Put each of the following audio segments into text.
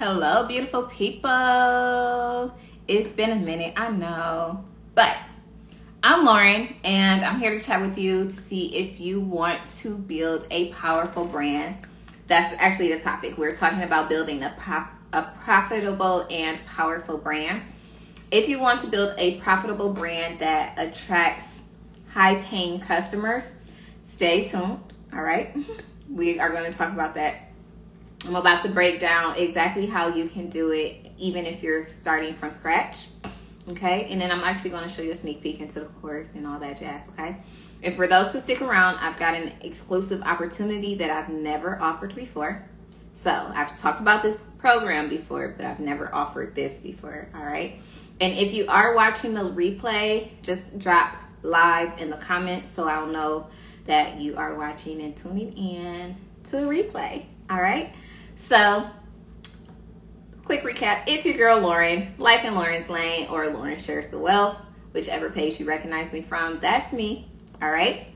Hello, beautiful people. It's been a minute, I know. But I'm Lauren, and I'm here to chat with you to see if you want to build a powerful brand. That's actually the topic. We're talking about building a profitable and powerful brand. If you want to build a profitable brand that attracts high-paying customers, stay tuned, all right? We are going to talk about that. I'm about to break down exactly how you can do it, even if you're starting from scratch. Okay, and then I'm actually going to show you a sneak peek into the course and all that jazz. Okay, and for those who stick around, I've got an exclusive opportunity that I've never offered before. So I've talked about this program before, but I've never offered this before. All right, and if you are watching the replay, just drop live in the comments so I'll know that you are watching and tuning in to the replay. All right. So, quick recap. It's your girl Lauren, Life in Lauren's Lane, or Lauren Shares the Wealth, whichever page you recognize me from. That's me. All right.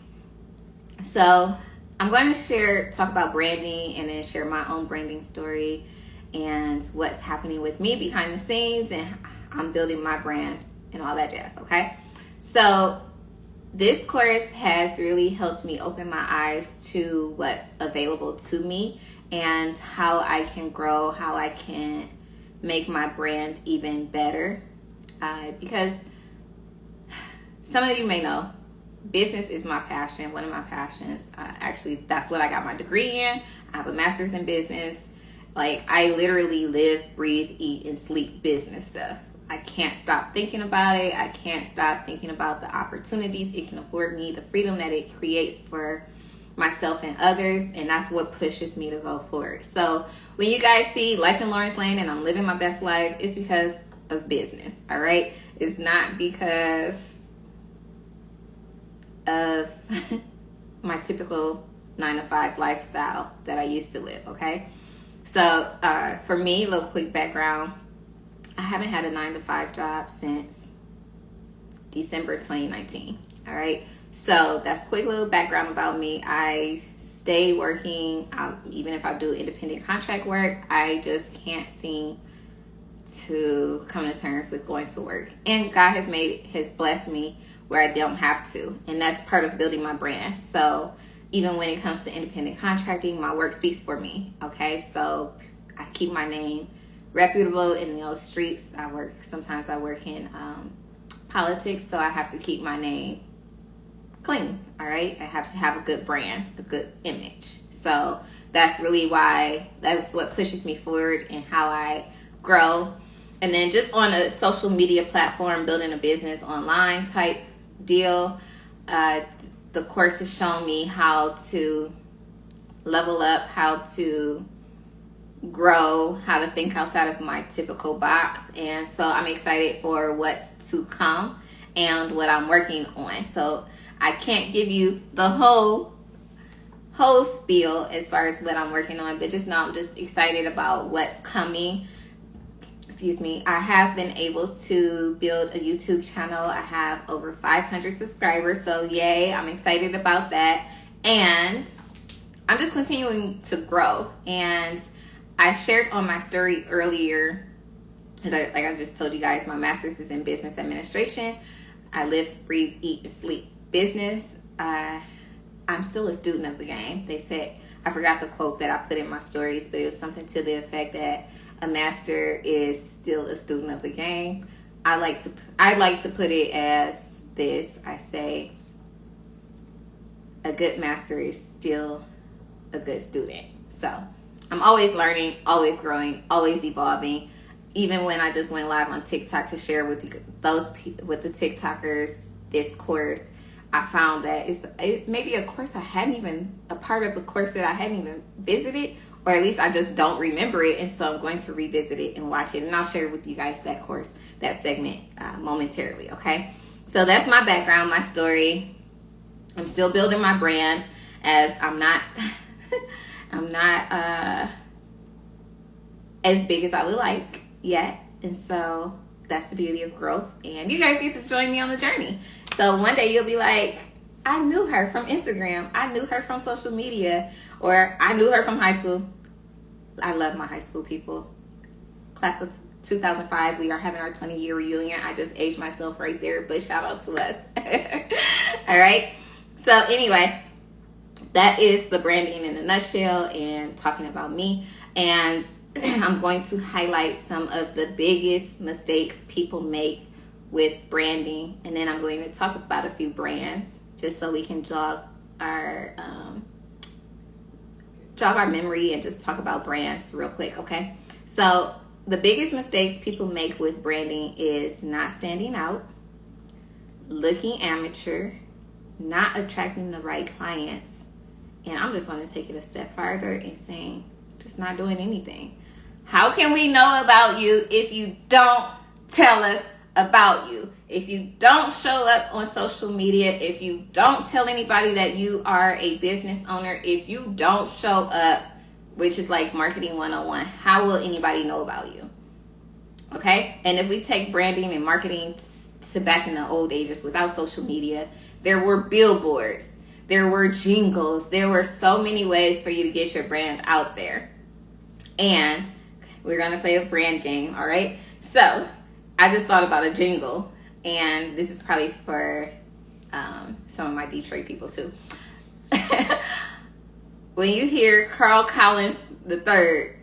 So, I'm going to talk about branding and then share my own branding story and what's happening with me behind the scenes, and I'm building my brand and all that jazz. Okay. So, this course has really helped me open my eyes to what's available to me and how I can grow, how I can make my brand even better. Because some of you may know, business is my passion, one of my passions. Actually, that's what I got my degree in. I have a master's in business. Like, I literally live, breathe, eat, and sleep business stuff. I can't stop thinking about it. I can't stop thinking about the opportunities it can afford me, the freedom that it creates for myself and others, and that's what pushes me to go forward. So when you guys see Life in Lauren's Lane and I'm living my best life, it's because of business, all right? It's not because of my typical 9-to-5 lifestyle that I used to live, okay? So for me, a little quick background. I haven't had a 9-to-5 job since December 2019, all right? So that's a quick little background about me. I stay working, even if I do independent contract work. I just can't seem to come to terms with going to work. And God has blessed me where I don't have to. And that's part of building my brand. So even when it comes to independent contracting, my work speaks for me, okay? So I keep my name reputable in those streets. Sometimes I work in politics, so I have to keep my name clean, all right? I have to have a good brand, a good image. So that's really why, that's what pushes me forward and how I grow. And then just on a social media platform, building a business online type deal, the course has shown me how to level up, how to grow, how to think outside of my typical box. And so I'm excited for what's to come and what I'm working on. So I can't give you the whole spiel as far as what I'm working on, but just know I'm just excited about what's coming. Excuse me. I have been able to build a YouTube channel. I have over 500 subscribers, so yay, I'm excited about that. And I'm just continuing to grow. And I shared on my story earlier, because like I just told you guys, my master's is in business administration. I live, breathe, eat, and sleep business. I'm still a student of the game. They said, I forgot the quote that I put in my stories, but it was something to the effect that a master is still a student of the game. I like to put it as this. I say, a good master is still a good student. So I'm always learning, always growing, always evolving. Even when I just went live on TikTok to share with with the TikTokers this course, I found that it may be a course a part of the course that I hadn't even visited, or at least I just don't remember it. And so I'm going to revisit it and watch it, and I'll share with you guys that course, that segment momentarily. Okay. So that's my background, my story. I'm still building my brand, as I'm not as big as I would like yet. And so that's the beauty of growth. And you guys get to join me on the journey. So one day you'll be like, I knew her from Instagram. I knew her from social media. Or I knew her from high school. I love my high school people. class of 2005. We are having our 20-year reunion. I just aged myself right there, but shout out to us. All right. So anyway, that is the branding in a nutshell and talking about me. And I'm going to highlight some of the biggest mistakes people make with branding. And then I'm going to talk about a few brands just so we can jog our memory and just talk about brands real quick, okay? So the biggest mistakes people make with branding is not standing out, looking amateur, not attracting the right clients, and I'm just going to take it a step farther and saying just not doing anything. How can we know about you if you don't tell us about you? If you don't show up on social media, if you don't tell anybody that you are a business owner, if you don't show up, which is like marketing 101, how will anybody know about you? Okay? And if we take branding and marketing to back in the old ages without social media, there were billboards, there were jingles, there were so many ways for you to get your brand out there. And we're going to play a brand game, all right? So I just thought about a jingle, and this is probably for some of my Detroit people too. When you hear Carl Collins III,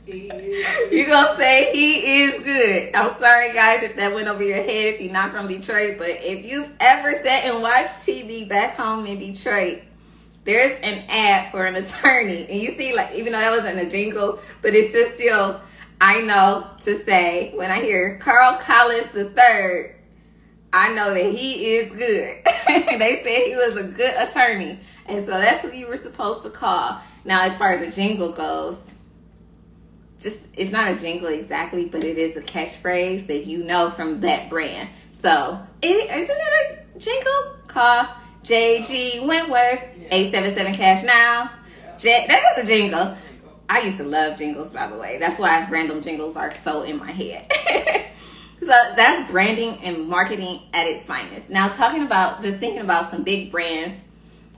you're going to say he is good. I'm sorry, guys, if that went over your head if you're not from Detroit, but if you've ever sat and watched TV back home in Detroit, there's an ad for an attorney. And you see, like, even though that wasn't a jingle, but it's just still, I know to say, when I hear Carl Collins III, I know that he is good. They said he was a good attorney. And so that's who you were supposed to call. Now, as far as a jingle goes, it's not a jingle exactly, but it is a catchphrase that you know from that brand. So, isn't it a jingle? Call JG Wentworth, 877 cash now. That is a jingle. I used to love jingles, by the way. That's why random jingles are so in my head. So that's branding and marketing at its finest. Now, thinking about some big brands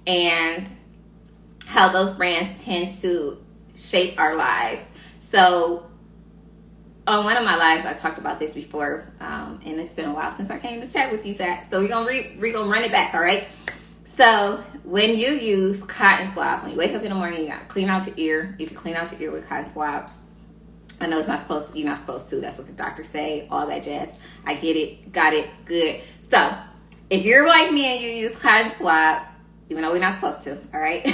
and how those brands tend to shape our lives. So on one of my lives, I talked about this before, and it's been a while since I came to chat with you, Zach. So we're gonna run it back, all right? So when you use cotton swabs, when you wake up in the morning, you gotta clean out your ear. If you clean out your ear with cotton swabs, I know you're not supposed to. That's what the doctors say, all that jazz. I get it, got it, good. So if you're like me and you use cotton swabs, even though we're not supposed to, all right?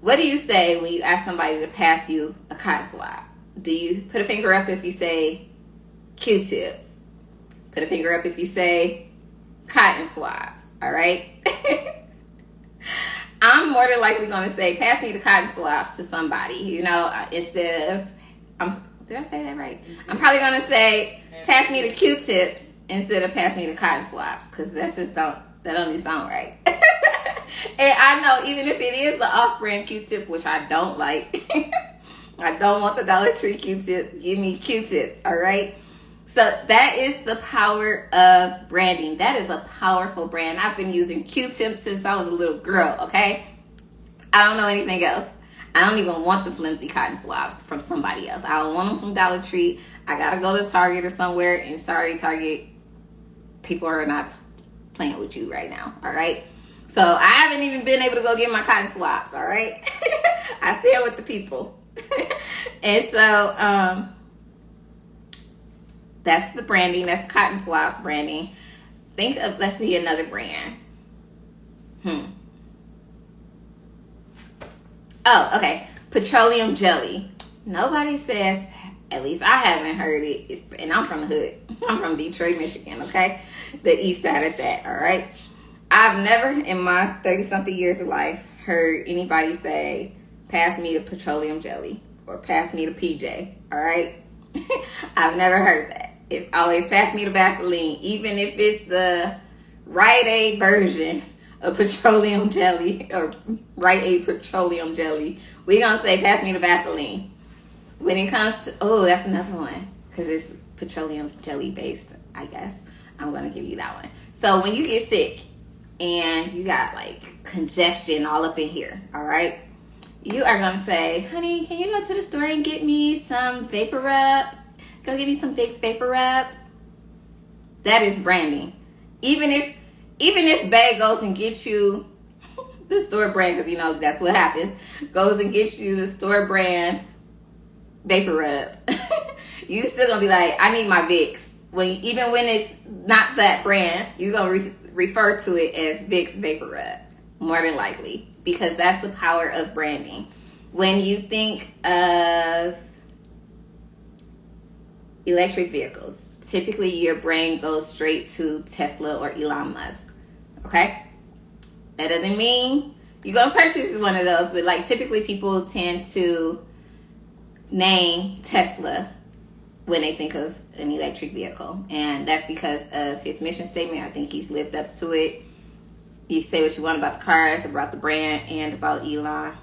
What do you say when you ask somebody to pass you a cotton swab? Do you put a finger up if you say Q-tips? Put a finger up if you say cotton swabs, all right? I'm more than likely going to say, pass me the cotton swabs to somebody, instead of, did I say that right? I'm probably going to say, pass me the Q-tips instead of pass me the cotton swabs, because that don't even sound right. And I know, even if it is the off-brand Q-tip, which I don't like, I don't want the Dollar Tree Q-tips. Give me Q-tips, all right? So that is the power of branding. That is a powerful brand. I've been using Q-tips since I was a little girl, okay? I don't know anything else. I don't even want the flimsy cotton swabs from somebody else. I don't want them from Dollar Tree. I got to go to Target or somewhere. And sorry, Target, people are not playing with you right now, all right? So I haven't even been able to go get my cotton swabs, all right? I stand with the people. And so that's the branding. That's cotton swabs branding. Think of, let's see, another brand. Oh, okay. Petroleum jelly. Nobody says, at least I haven't heard it. And I'm from the hood. I'm from Detroit, Michigan, okay? The east side of that, all right? I've never in my 30-something years of life heard anybody say, pass me the petroleum jelly or pass me the PJ, all right? I've never heard that. It's always pass me the Vaseline, even if it's the Rite Aid version of petroleum jelly or Rite Aid petroleum jelly. We're going to say pass me the Vaseline. When it comes to, that's another one because it's petroleum jelly based, I guess. I'm going to give you that one. So when you get sick, and you got like congestion all up in here, all right? You are going to say, honey, can you go to the store and get me some Vapor Rub? Go get me some Vicks Vapor Rub. That is branding. Even if Bae goes and gets you the store brand, because you know that's what happens, goes and gets you the store brand Vapor Rub, you still gonna be like, I need my Vicks. Even when it's not that brand, you're gonna refer to it as Vicks Vapor Rub, more than likely, because that's the power of branding. When you think of electric vehicles, typically your brain goes straight to Tesla or Elon Musk. Okay? That doesn't mean you're going to purchase one of those, but like typically people tend to name Tesla when they think of an electric vehicle. And that's because of his mission statement. I think he's lived up to it. You say what you want about the cars, about the brand, and about Elon.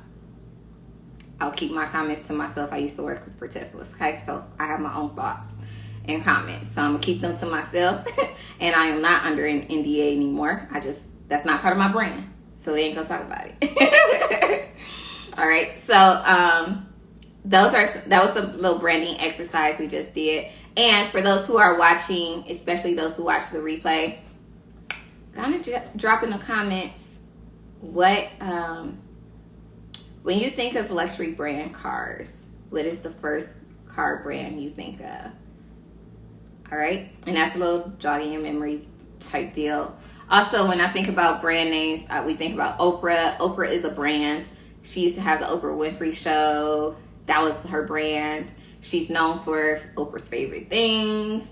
I'll keep my comments to myself. I used to work for Tesla, okay? So I have my own thoughts and comments. So I'm going to keep them to myself. And I am not under an NDA anymore. That's not part of my brand. So we ain't going to talk about it. All right. So that was the little branding exercise we just did. And for those who are watching, especially those who watch the replay, kind of drop in the comments what... when you think of luxury brand cars, what is the first car brand you think of? All right. And that's a little jogging your memory type deal. Also, when I think about brand names, we think about Oprah. Oprah is a brand. She used to have the Oprah Winfrey Show. That was her brand. She's known for Oprah's Favorite Things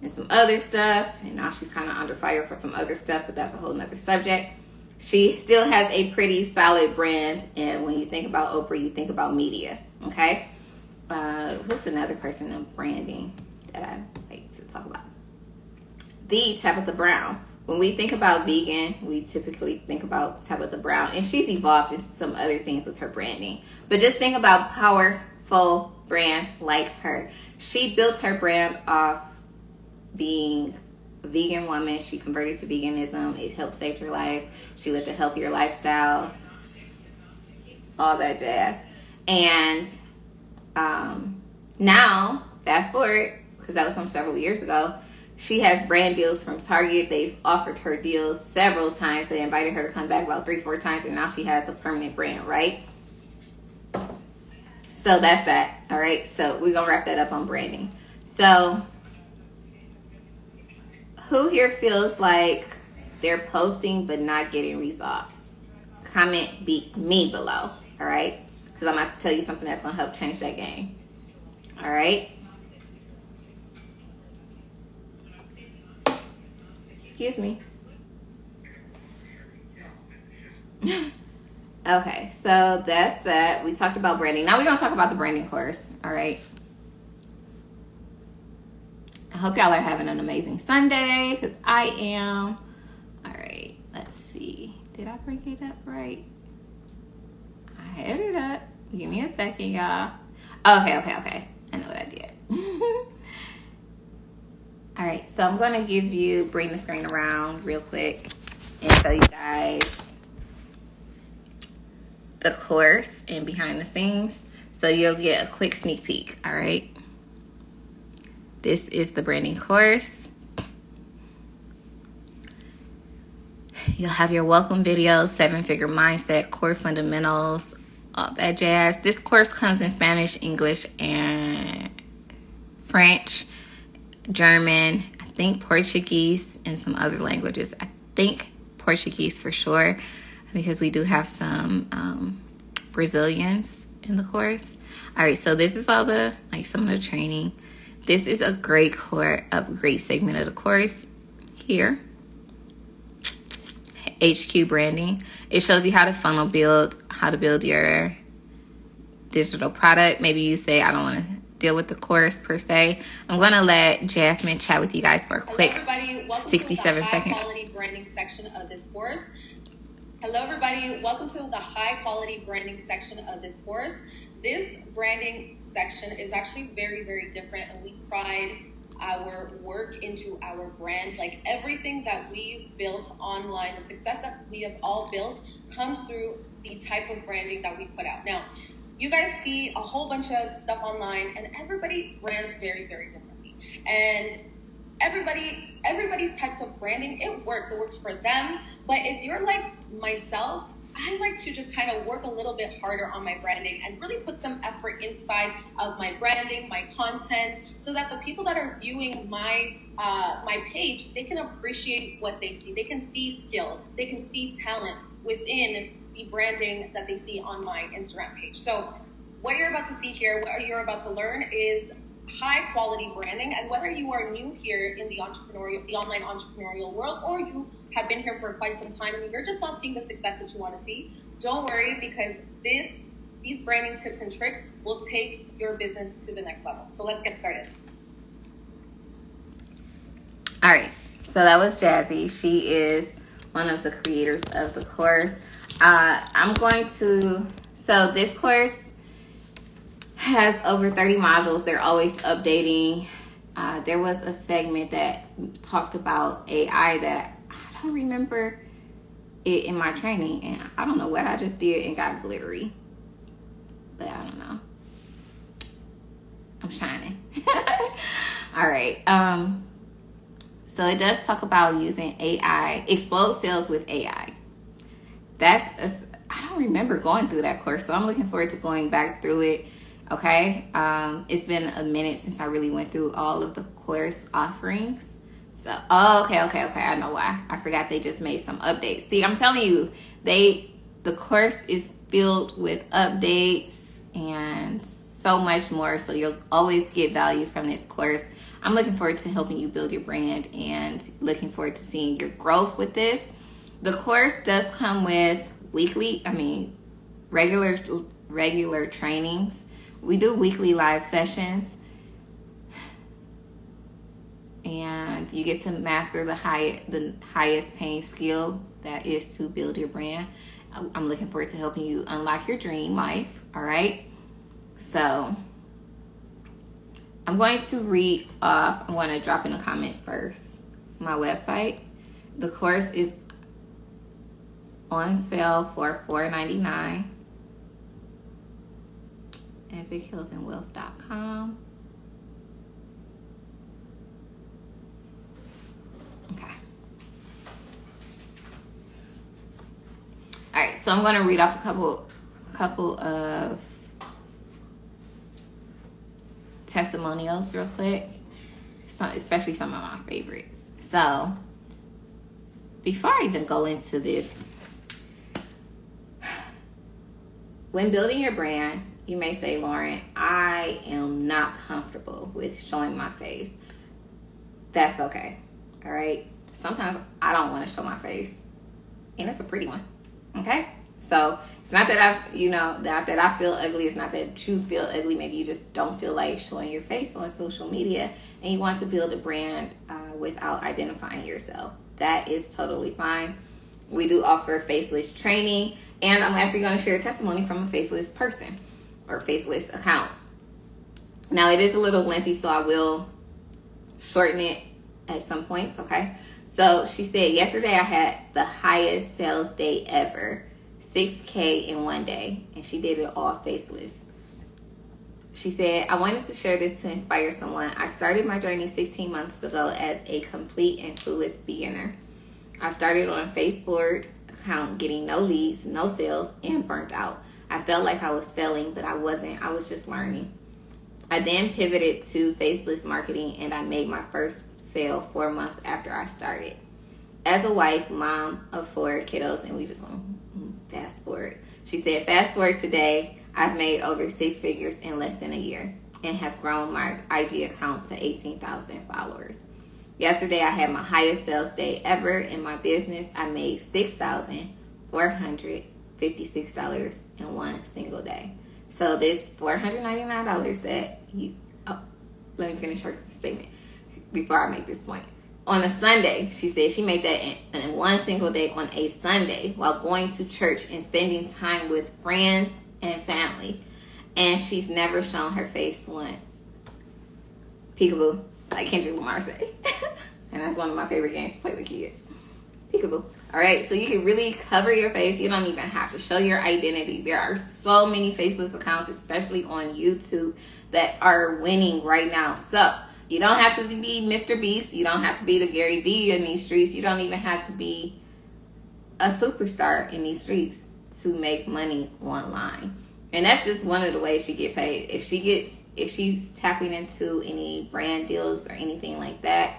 and some other stuff. And now she's kind of under fire for some other stuff, but that's a whole nother subject. She still has a pretty solid brand. And when you think about Oprah, you think about media. Okay? Who's another person in branding that I like to talk about? The Tabitha Brown. When we think about vegan, we typically think about Tabitha Brown. And she's evolved into some other things with her branding. But just think about powerful brands like her. She built her brand off being a vegan woman. She converted to veganism. It helped save her life. She lived a healthier lifestyle. All that jazz. And now, fast forward, because that was from several years ago, she has brand deals from Target. They've offered her deals several times. They invited her to come back about 3-4 times, and now she has a permanent brand, right? So that's that, all right? So we're going to wrap that up on branding. So who here feels like they're posting but not getting results? Comment me below, all right? Because I'm about to tell you something that's going to help change that game, all right? Excuse me. Okay, so that's that. We talked about branding. Now we're going to talk about the branding course, all right? I hope y'all are having an amazing Sunday, because I am. All right, let's see. Did I bring it up right? I had it up. Give me a second, y'all. Okay. I know what I did. All right, so I'm going to bring the screen around real quick and show you guys the course and behind the scenes. So you'll get a quick sneak peek, all right? This is the branding course. You'll have your welcome videos, 7-figure mindset, core fundamentals, all that jazz. This course comes in Spanish, English, and French, German, I think Portuguese, and some other languages. I think Portuguese for sure, because we do have some Brazilians in the course. All right, so this is all some of the training. This is a great great segment of the course here. HQ branding. It shows you how to funnel build, how to build your digital product. Maybe you say, I don't want to deal with the course per se. I'm going to let Jasmine chat with you guys for a quick 67 seconds. High quality branding section of this course. Hello everybody, welcome to the high quality branding section of this course. This branding section is actually very, very different, and we pride our work into our brand. Like everything that we've built online, the success that we have all built comes through the type of branding that we put out. Now, you guys see a whole bunch of stuff online, and everybody brands very, very differently. And everybody's types of branding, it works for them. But if you're like myself, I like to just kind of work a little bit harder on my branding and really put some effort inside of my branding, my content, so that the people that are viewing my my page, they can appreciate what they see. They can see skill, they can see talent within the branding that they see on my Instagram page. So what you're about to see here, what you're about to learn is high quality branding. And whether you are new here in the online entrepreneurial world, or you have been here for quite some time and you're just not seeing the success that you want to see, don't worry, because these branding tips and tricks will take your business to the next level. So let's get started. All right, so that was Jazzy. She is one of the creators of the course. So this course has over 30 modules. They're always updating. There was a segment that talked about AI that I don't remember it in my training, and I don't know what I just did and got glittery, but I don't know. I'm shining. All right. So it does talk about using AI, explode sales with AI. I don't remember going through that course, so I'm looking forward to going back through it. Okay. It's been a minute since I really went through all of the course offerings. So, okay. I know why. I forgot they just made some updates. See, I'm telling you, the course is filled with updates and so much more. So you'll always get value from this course. I'm looking forward to helping you build your brand and looking forward to seeing your growth with this. The course does come with regular trainings. We do weekly live sessions, and you get to master the highest paying skill, that is to build your brand. I'm looking forward to helping you unlock your dream life. All right. So I'm going to read off. I'm going to drop in the comments first my website. The course is on sale for $4.99. EpicHealthAndWealth.com. Okay. All right, so I'm going to read off a couple of testimonials real quick, especially some of my favorites. So before I even go into this, when building your brand, you may say, Lauren, I am not comfortable with showing my face. That's okay. All right. Sometimes I don't want to show my face, and it's a pretty one. Okay. So it's not that not that I feel ugly. It's not that you feel ugly. Maybe you just don't feel like showing your face on social media, and you want to build a brand without identifying yourself. That is totally fine. We do offer faceless training, and I'm actually going to share a testimony from a faceless person or faceless account. Now, it is a little lengthy, so I will shorten it at some points, okay? So she said, yesterday I had the highest sales day ever, 6K in one day, and she did it all faceless. She said, I wanted to share this to inspire someone. I started my journey 16 months ago as a complete and clueless beginner. I started on a Facebook account, getting no leads, no sales, and burnt out. I felt like I was failing, but I wasn't. I was just learning. I then pivoted to faceless marketing, and I made my first sale 4 months after I started. As a wife, mom of 4 kiddos, and we just want to fast forward. She said, fast forward today, I've made over 6 figures in less than a year and have grown my IG account to 18,000 followers. Yesterday, I had my highest sales day ever in my business. I made $6,456 in one single day. So this $499 that let me finish her statement before I make this point. On a Sunday, she said she made that in one single day on a Sunday while going to church and spending time with friends and family. And she's never shown her face once. Peekaboo. like Kendrick Lamar say. And that's one of my favorite games to play with kids. Peekaboo. All right, so you can really cover your face. You don't even have to show your identity. There are so many faceless accounts, especially on YouTube, that are winning right now. So you don't have to be Mr. Beast. You don't have to be the Gary Vee in these streets. You don't even have to be a superstar in these streets to make money online. And that's just one of the ways she get paid. If she's tapping into any brand deals or anything like that,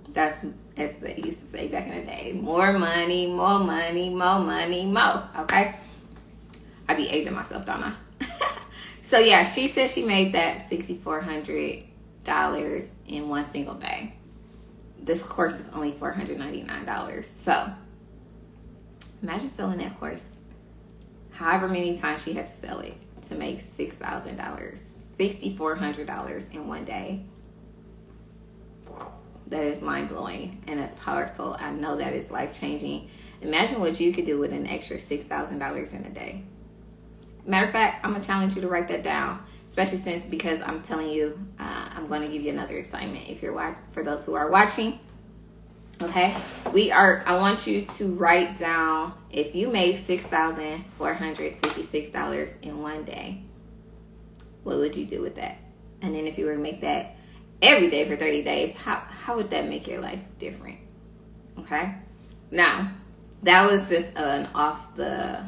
that's, as they used to say back in the day, more money, more money, more money, more. Okay? I be aging myself, don't I? So yeah, she said she made that $6,400 in one single day. This course is only $499. So imagine selling that course however many times she has to sell it to make $6,000, $6,400 in one day. That is mind-blowing and that's powerful. I know that is life-changing. Imagine what you could do with an extra $6,000 in a day. Matter of fact, I'm going to challenge you to write that down, especially because I'm telling you, I'm going to give you another assignment if you're for those who are watching. Okay, I want you to write down, if you made $6,456 in one day, what would you do with that? And then if you were to make that every day for 30 days, how would that make your life different? Okay, now that was just an off the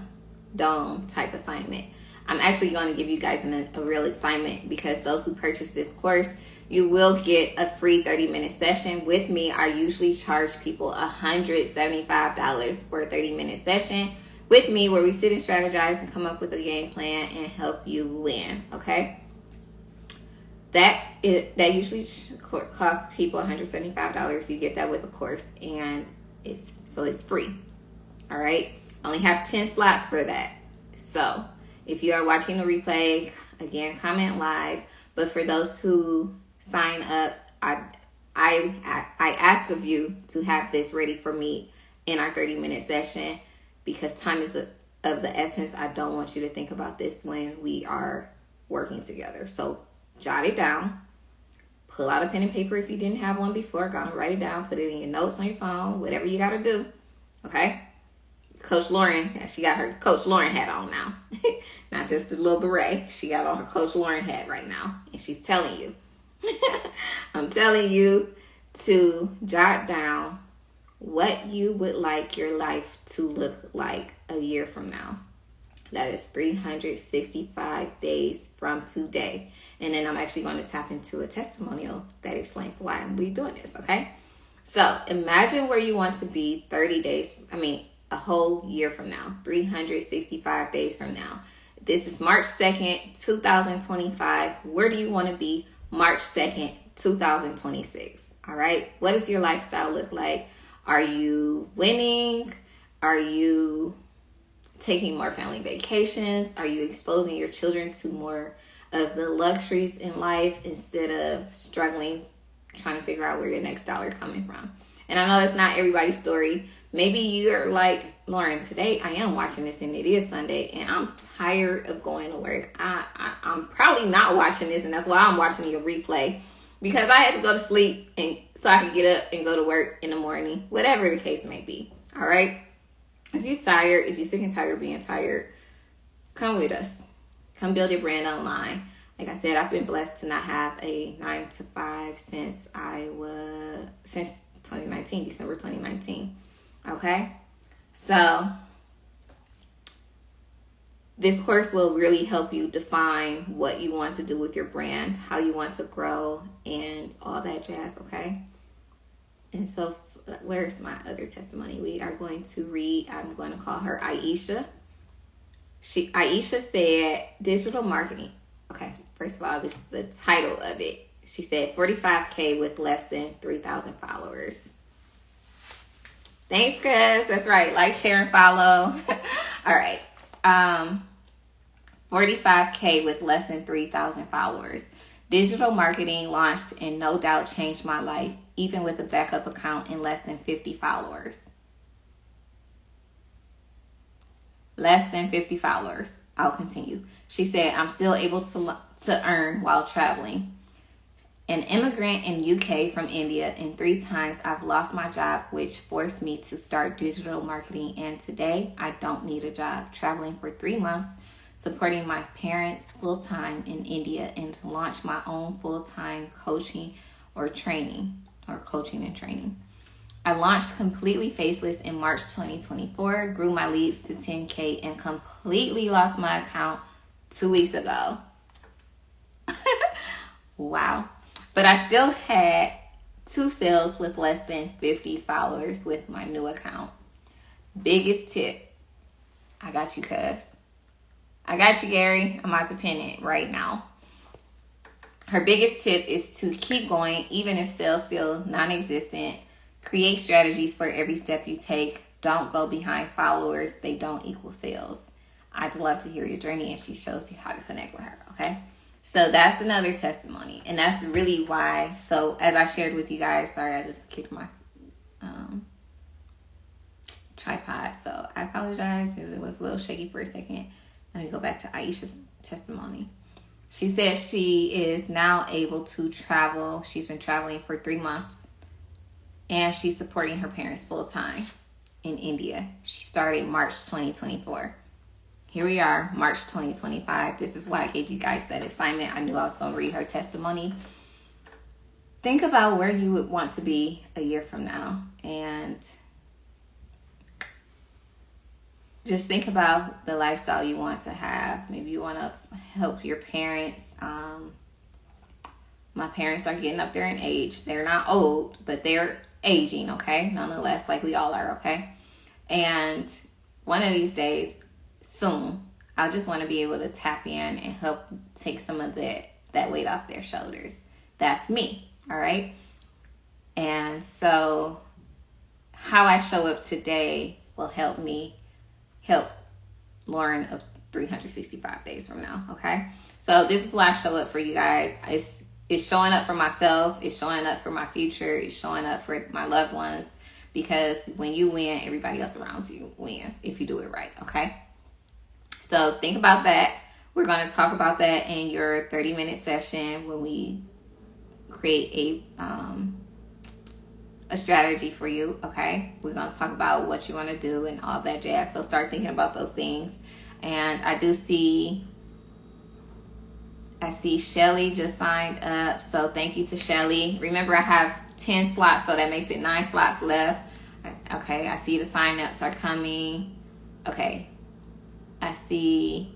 dome type assignment. I'm actually going to give you guys a real assignment, because those who purchase this course, you will get a free 30-minute session with me. I usually charge people $175 for a 30-minute session with me, where we sit and strategize and come up with a game plan and help you win. Okay, that usually costs people $175. You get that with the course, and it's free. All right, I only have 10 slots for that. So if you are watching the replay, again, comment live. But for those who sign up, I ask of you to have this ready for me in our 30-minute session, because time is of the essence. I don't want you to think about this when we are working together. So jot it down. Pull out a pen and paper if you didn't have one before. Go and write it down. Put it in your notes on your phone. Whatever you got to do. Okay? Coach Lauren, she got her Coach Lauren hat on now. Not just the little beret. She got on her Coach Lauren hat right now. And she's telling you. I'm telling you to jot down what you would like your life to look like a year from now. That is 365 days from today. And then I'm actually going to tap into a testimonial that explains why we're doing this, okay? So imagine where you want to be a whole year from now, 365 days from now. This is March 2nd, 2025. Where do you want to be March 2nd, 2026? All right. What does your lifestyle look like? Are you winning? Are you taking more family vacations? Are you exposing your children to more of the luxuries in life instead of struggling, trying to figure out where your next dollar coming from? And I know it's not everybody's story. Maybe you're like, Lauren, today I am watching this and it is Sunday and I'm tired of going to work. I'm probably not watching this, and that's why I'm watching your replay, because I had to go to sleep and so I can get up and go to work in the morning, whatever the case may be. All right. If you're tired, if you're sick and tired of being tired, come with us. Come build your brand online. Like I said, I've been blessed to not have a 9-to-5 since 2019, December 2019. Okay? So this course will really help you define what you want to do with your brand, how you want to grow, and all that jazz, okay? And so where's my other testimony? We are going to read, I'm going to call her Aisha. Aisha said, digital marketing. Okay, first of all, this is the title of it. She said 45K with less than 3,000 followers. Thanks, Chris. That's right. Like, share, and follow. All right. 45K with less than 3,000 followers. Digital marketing launched and no doubt changed my life, even with a backup account and less than 50 followers. Less than 50 followers. I'll continue. She said, I'm still able to earn while traveling. an immigrant in UK from India, and 3 times I've lost my job, which forced me to start digital marketing. And today I don't need a job, traveling for 3 months, supporting my parents full-time in India, and to launch my own full-time coaching and training. I launched completely faceless in March 2024, grew my leads to 10K, and completely lost my account 2 weeks ago. Wow. But I still had 2 sales with less than 50 followers with my new account. Biggest tip. I got you, cuz. I got you, Gary. I'm about to pin it right now. Her biggest tip is to keep going even if sales feel non-existent. Create strategies for every step you take. Don't go behind followers. They don't equal sales. I'd love to hear your journey, and she shows you how to connect with her, okay? So that's another testimony, and that's really why. So as I shared with you guys, sorry, I just kicked my tripod, so I apologize. It was a little shaky for a second. Let me go back to Aisha's testimony. She said she is now able to travel. She's been traveling for 3 months, and she's supporting her parents full time in India. She started March 2024. Here we are, March 2025. This is why I gave you guys that assignment. I knew I was going to read her testimony. Think about where you would want to be a year from now, and just think about the lifestyle you want to have. Maybe you want to help your parents. My parents are getting up there in age. They're not old, but they're aging, okay? Nonetheless, like we all are, okay? And one of these days, soon, I just want to be able to tap in and help take some of that weight off their shoulders. That's me, all right? And so how I show up today will help me help Lauren of 365 days from now, okay? So this is why I show up for you guys. It's showing up for myself. It's showing up for my future. It's showing up for my loved ones, because when you win, everybody else around you wins if you do it right, okay? So think about that. We're going to talk about that in your 30-minute session when we create a strategy for you, okay? We're going to talk about what you want to do and all that jazz. So start thinking about those things. And I see Shelly just signed up. So thank you to Shelly. Remember, I have 10 slots, so that makes it 9 slots left. Okay, I see the sign-ups are coming. Okay. I see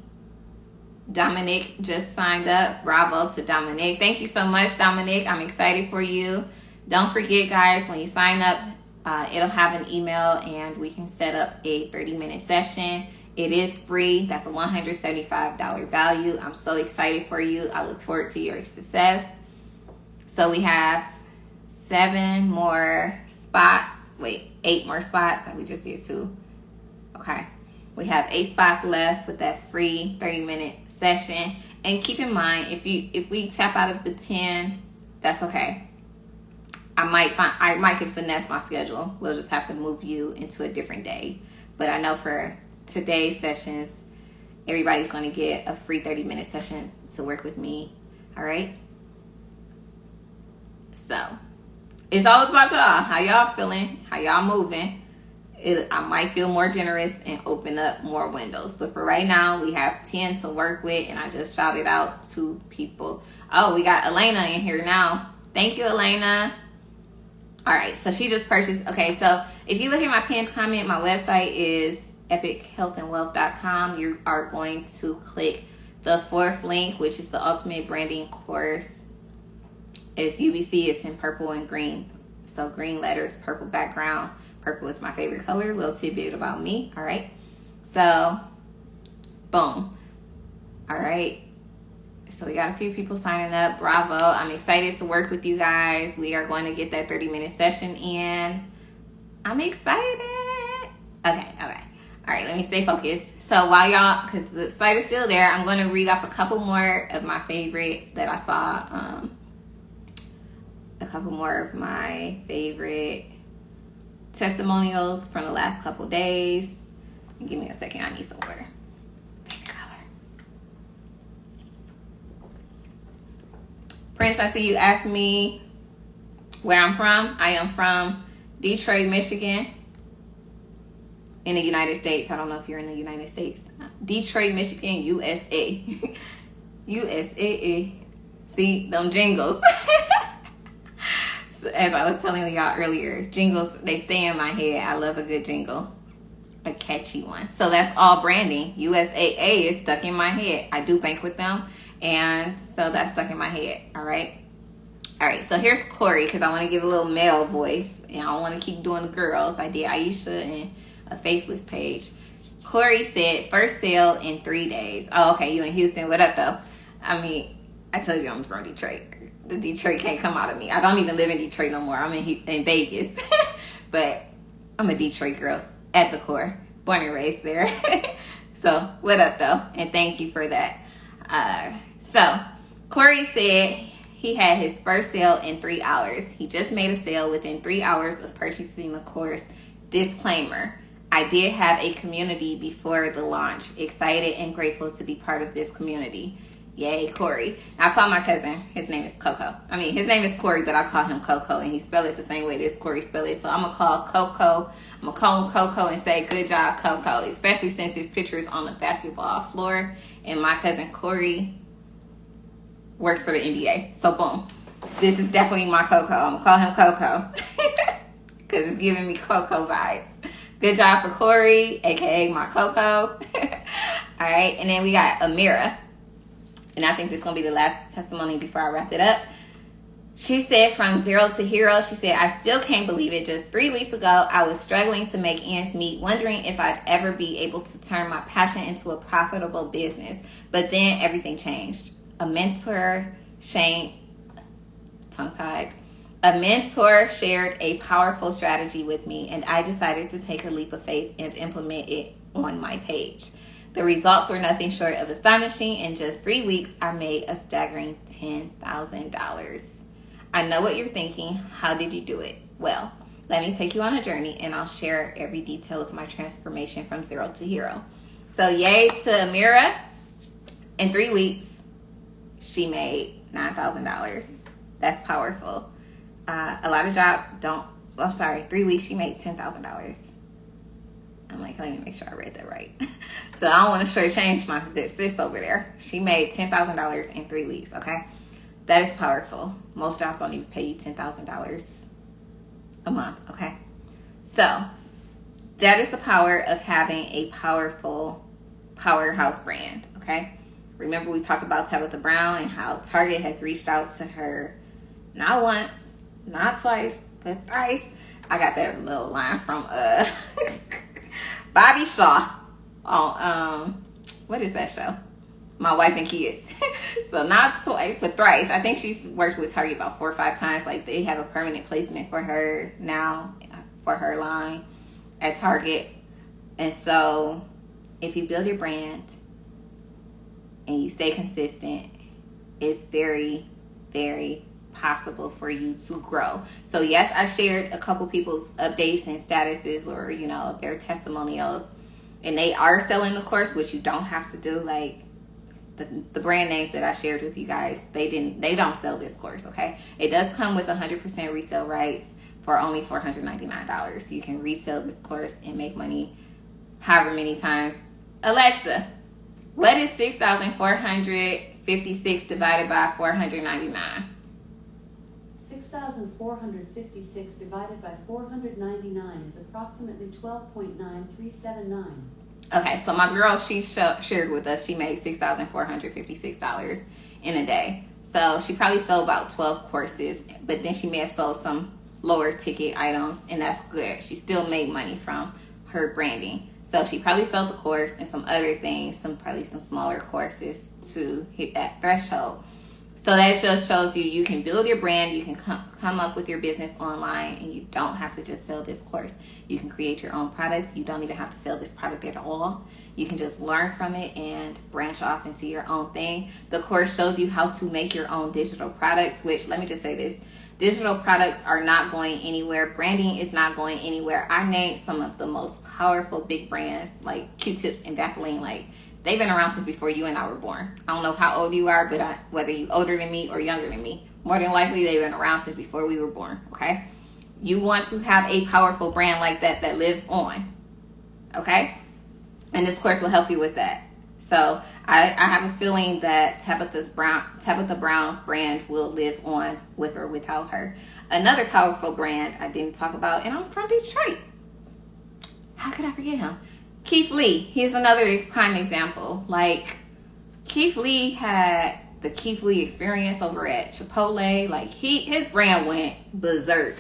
Dominic just signed up. Bravo to Dominic. Thank you so much, Dominic. I'm excited for you. Don't forget, guys, when you sign up, it'll have an email, and we can set up a 30-minute session. It is free. That's a $175 value. I'm so excited for you. I look forward to your success. So we have 8 more spots. We just did 2. Okay. We have 8 spots left with that free 30-minute session. And keep in mind, if we tap out of the 10, that's okay. I might could finesse my schedule. We'll just have to move you into a different day. But I know for today's sessions, everybody's going to get a free 30-minute session to work with me. All right? So it's all about y'all. How y'all feeling? How y'all moving? I might feel more generous and open up more windows. But for right now, we have 10 to work with, and I just shouted out 2 people. Oh, we got Elena in here now. Thank you, Elena. All right, so she just purchased. Okay, so if you look at my pinned comment, my website is epichealthandwealth.com. You are going to click the 4th link, which is the Ultimate Branding Course. It's UBC. It's in purple and green. So green letters, purple background. Purple is my favorite color. Little tidbit about me. All right. So, boom. All right. So we got a few people signing up. Bravo. I'm excited to work with you guys. We are going to get that 30-minute session in. I'm excited. Okay. All right. Let me stay focused. So while y'all, because the site is still there, I'm going to read off a couple more of my favorite that I saw. A couple more of my favorite testimonials from the last couple days. Give me a second. I need some water. Prince, I see you asked me where I'm from. I am from Detroit, Michigan, in the United States. I don't know if you're in the United States. Detroit, Michigan, USA. USA. See, them jingles. So, as I was telling y'all earlier, jingles, they stay in my head. I love a good jingle. A catchy one. So that's all branding. USAA is stuck in my head. I do bank with them, and so that's stuck in my head. All right. So here's Corey, because I want to give a little male voice, and I don't want to keep doing the girls. I did Aisha and a faceless page. Corey said first sale in 3 days. Oh, okay. You in Houston? What up though? I mean, I told you I'm from Detroit. The Detroit can't come out of me. I don't even live in Detroit no more. I'm in Vegas, but I'm a Detroit girl at the core, born and raised there. So what up though, and thank you for that. So Corey said he had his first sale in 3 hours. He just made a sale within 3 hours of purchasing the course. Disclaimer: I did have a community before the launch. Excited and grateful to be part of this community. Yay, Corey. I call my cousin, his name is Coco. I mean, his name is Corey, but I call him Coco, and he spelled it the same way this Corey spelled it. So I'm going to call Coco. I'm going to call him Coco and say, good job, Coco, especially since his picture is on the basketball floor. And my cousin Corey works for the NBA. So boom. This is definitely my Coco. I'm going to call him Coco because it's giving me Coco vibes. Good job for Corey, a.k.a. my Coco. All right. And then we got Amira. And I think this is going to be the last testimony before I wrap it up. She said, from zero to hero, she said, I still can't believe it. Just 3 weeks ago, I was struggling to make ends meet, wondering if I'd ever be able to turn my passion into a profitable business. But then everything changed. A mentor shared a powerful strategy with me, and I decided to take a leap of faith and implement it on my page. The results were nothing short of astonishing. In just 3 weeks, I made a staggering $10,000. I know what you're thinking. How did you do it? Well, let me take you on a journey, and I'll share every detail of my transformation from zero to hero. So yay to Amira. In 3 weeks, she made $9,000. That's powerful. A lot of jobs don't. 3 weeks, she made $10,000. I'm like, let me make sure I read that right. So I don't want to shortchange my sis over there. She made $10,000 in 3 weeks, okay? That is powerful. Most jobs don't even pay you $10,000 a month, okay? So that is the power of having a powerful powerhouse brand, okay? Remember we talked about Tabitha Brown and how Target has reached out to her not once, not twice, but thrice. I got that little line from Bobby Shaw on what is that show? My Wife and Kids. So not twice, but thrice. I think she's worked with Target about 4 or 5 times. Like they have a permanent placement for her now for her line at Target. And so if you build your brand and you stay consistent, it's very, very possible for you to grow. So yes, I shared a couple people's updates and statuses or, you know, their testimonials, and they are selling the course, which you don't have to do. Like the brand names that I shared with you guys, they don't sell this course, okay? It does come with 100% resale rights for only $499. You can resell this course and make money however many times. Alexa, what is 6,456 divided by 499? 6,456 divided by 499 is approximately 12.9379. Okay, so my girl, she shared with us, she made $6,456 in a day. So she probably sold about 12 courses, but then she may have sold some lower ticket items, and that's good. She still made money from her branding. So she probably sold the course and some other things, probably some smaller courses to hit that threshold. So that just shows you can build your brand, you can come up with your business online, and you don't have to just sell this course. You can create your own products. You don't even have to sell this product at all. You can just learn from it and branch off into your own thing. The course shows you how to make your own digital products, which, let me just say this, digital products are not going anywhere. Branding is not going anywhere. I named some of the most powerful big brands like Q-Tips and Vaseline. Like, they've been around since before you and I were born. I don't know how old you are, but whether you older than me or younger than me, More than likely, they've been around since before we were born, okay? You want to have a powerful brand like that that lives on, okay? And this course will help you with that. So I have a feeling that Tabitha Brown's brand will live on with or without her. Another powerful brand I didn't talk about, and I'm from Detroit. How could I forget him? Keith Lee. He's another prime example. Like, Keith Lee had the Keith Lee experience over at Chipotle. Like, his brand went berserk.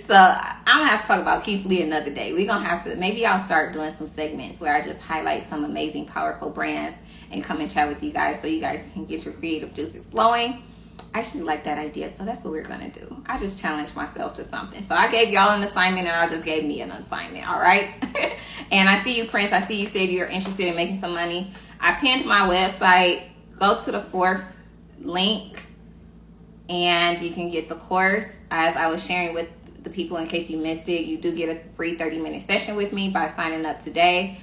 So I'm gonna have to talk about Keith Lee another day. We're gonna have to, maybe I'll start doing some segments where I just highlight some amazing, powerful brands and come and chat with you guys so you guys can get your creative juices flowing. I actually like that idea, so that's what we're gonna do. I just challenged myself to something. So I gave y'all an assignment and I just gave me an assignment, all right? And I see you, Prince. I see you said you're interested in making some money. I pinned my website. Go to the 4th link and you can get the course. As I was sharing with the people, in case you missed it, you do get a free 30-minute session with me by signing up today.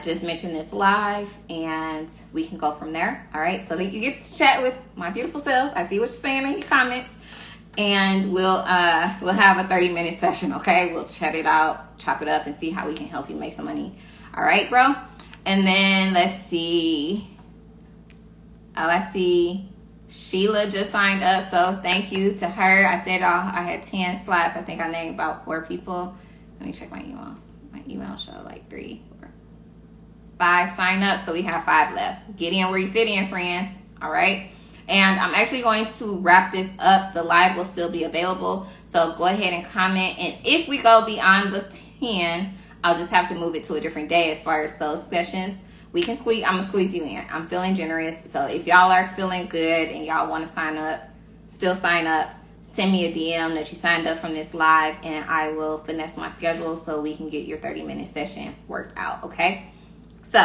Just mention this live and we can go from there. All right, so that you get to chat with my beautiful self. I see what you're saying in your comments, and we'll have a 30-minute session. Okay, we'll chat it out, chop it up, and see how we can help you make some money. All right, bro. And then let's see. Oh, I see Sheila just signed up, so thank you to her. I said I had 10 slots. I think I named about 4 people. Let me check my emails. My emails show like 3 or 5 sign up, so we have 5 left. Get in where you fit in, friends. All right. And I'm actually going to wrap this up. The live will still be available, so go ahead and comment. And if we go beyond the 10, I'll just have to move it to a different day as far as those sessions. We can squeeze, I'm gonna squeeze you in. I'm feeling generous. So if y'all are feeling good and y'all want to sign up, still sign up. Send me a DM that you signed up from this live and I will finesse my schedule so we can get your 30-minute session worked out, okay? So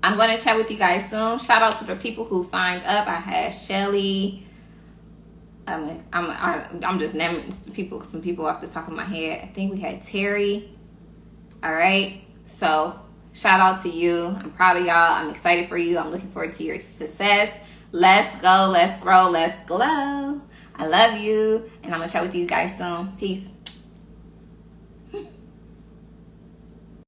I'm going to chat with you guys soon. Shout out to the people who signed up. I had Shelly. I'm just naming some people off the top of my head. I think we had Terry. All right. So shout out to you. I'm proud of y'all. I'm excited for you. I'm looking forward to your success. Let's go. Let's grow. Let's glow. I love you. And I'm going to chat with you guys soon. Peace.